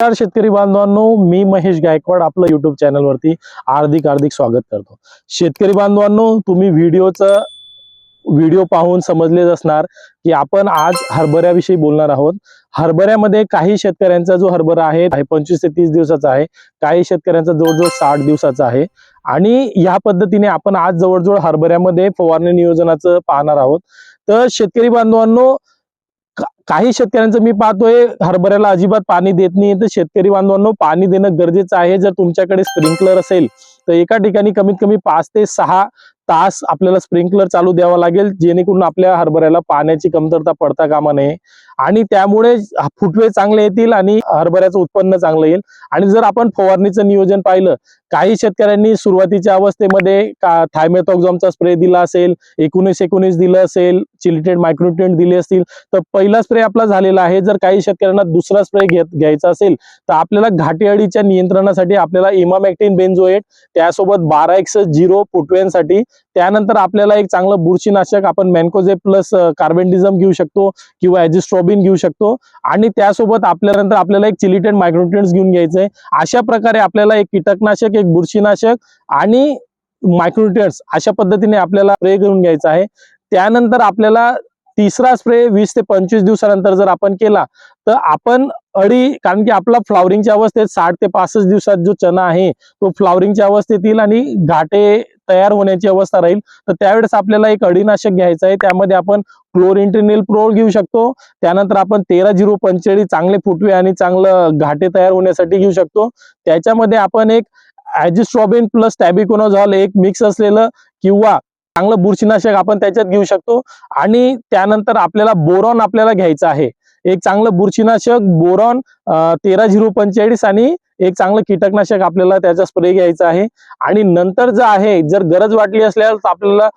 नमस्कार शेतकरी बांधवांनो, मी महेश गायकवाड आपलं YouTube चॅनल वरती हार्दिक स्वागत करतो। शेतकरी बांधवांनो, तुम्ही व्हिडिओ पाहून समजलेच असणार की आपण आज हरभऱ्याविषयी बोलणार आहोत। हरभऱ्यामध्ये काही शेतकऱ्यांचा जो हरभरा आहे 25 ते 30 दिवसाचा आहे, काही शेतकऱ्यांचा जवळजवळ 60 दिवसाचा आहे आणि या पद्धतीने आपण आज जवळजवळ हरभऱ्यामध्ये फवारणी नियोजनाचं पाहणार आहोत। तर शेतकरी बांधवांनो, काही शेतकऱ्यांचं मी पाहतोय हरभऱ्याला अजिबात पाणी देत नाही, तर शेतकरी बांधवांनो पाणी देणं गरजेचं आहे। जर तुमच्याकडे स्प्रिंकलर असेल तर एका ठिकाणी कमीत कमी 5 ते 6 तास आपल्याला स्प्रिंकलर चालू द्यावा लागेल, जेणेकरून आपल्या हरभऱ्याला पाण्याची कमतरता पडता कामा नये आणि त्यामुळे फुटवे चांगले येतील आणि हरभऱ्याचं उत्पन्न चांगलं येईल। आणि जर आपण फवारणीचं नियोजन पाहिलं, काही शेतकऱ्यांनी सुरुवातीच्या अवस्थेमध्ये थायमेथॉक्झामचा स्प्रे दिला असेल, 19-19 दिलं असेल, चिलिटेड मायक्रोन्यूट्रिएंट दिले असतील, तर पहिला स्प्रे आपला झालेला आहे। जर काही शेतकऱ्यांना दुसरा स्प्रे घ्यायचा असेल तर आपल्याला घाटे अळीच्या नियंत्रणासाठी आपल्याला इमामॅक्टिन बेंझोएट, त्यासोबत 12XO फुटव्यांसाठी, त्यानंतर आपल्याला एक चांगलं बुरशीनाशक आपण मॅन्कोझेब प्लस कार्बेंडिझम घेऊ शकतो किंवा एजिस्ट्रोबिन घेऊ शकतो आणि त्यासोबत आपल्याला एक चिलिटेड मायक्रोन्यूट्रिएंट्स घेऊन घ्यायचंय। अशा प्रकारे आपल्याला एक कीटकनाशक, एक बुरशीनाशक आणि मायक्रोन्यूट्रिएंट्स अशा पद्धतीने आपल्याला स्प्रे करून घ्यायचा आहे। त्यानंतर आपल्याला तिसरा स्प्रे 20 ते 25 दिवसानंतर जर आपण केला तर आपण अळी, कारण की आपला फ्लॉवरिंगच्या अवस्थेत 60 ते 65 दिवसात जो चना आहे तो फ्लॉवरिंगच्या अवस्थेत येईल आणि घाटे तयार होण्याची अवस्था राहील, तर त्यावेळेस आपल्याला एक अळीनाशक घ्यायचं आहे। त्यामध्ये आपण क्लोरिंट्रिनिलप्रोल घेऊ शकतो, त्यानंतर आपण 13-0-45 चांगले फुटवे आणि चांगलं घाटे तयार होण्यासाठी घेऊ शकतो। त्याच्यामध्ये आपण एक एजिस्ट्रोबिन प्लस टॅबिकोनोझॉल एक मिक्स असलेलं किंवा चांगलं बुरशीनाशक आपण त्याच्यात घेऊ शकतो आणि त्यानंतर आपल्याला बोरॉन आपल्याला घ्यायचं आहे। एक चांगलं बुरशीनाशक बोरॉन 13-0-45 आणि एक चांगलं कीटकनाशक आपल्याला त्याचा स्प्रे घ्यायचा आहे। आणि नंतर जे आहे, जर गरज वाटली असल्यास आपल्याला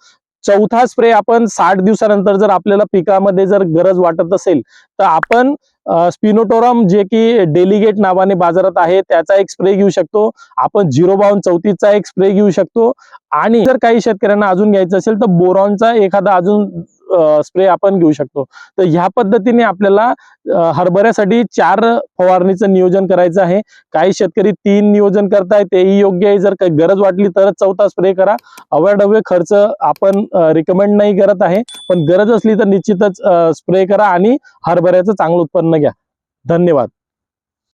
चौथा स्प्रे आपण 60 दिवसानंतर जर आपल्याला पिकामध्ये जर गरज वाटत असेल तर आपण स्पिनोटोरम, जे की डेलिगेट नावाने बाजारात आहे, त्याचा एक स्प्रे घेऊ शकतो। आपण 052-34चा एक स्प्रे घेऊ शकतो आणि जर काही शेतकऱ्यांना अजून घ्यायचं असेल तर बोरॉनचा एखादा अजून स्प्रे आपण घेऊ शकतो। तर ह्या पद्धतीने आपल्याला हरभऱ्यासाठी 4 फवारणीचं नियोजन करायचं आहे। काही शेतकरी 3 नियोजन करताय, तेही योग्य आहे। जर काही गरज वाटली तरच चौथा स्प्रे करा। अवाढव्य खर्च आपण रिकमेंड नाही करत आहे, पण गरज असली तर निश्चितच स्प्रे करा आणि हरभऱ्याचं चांगलं उत्पन्न घ्या। धन्यवाद।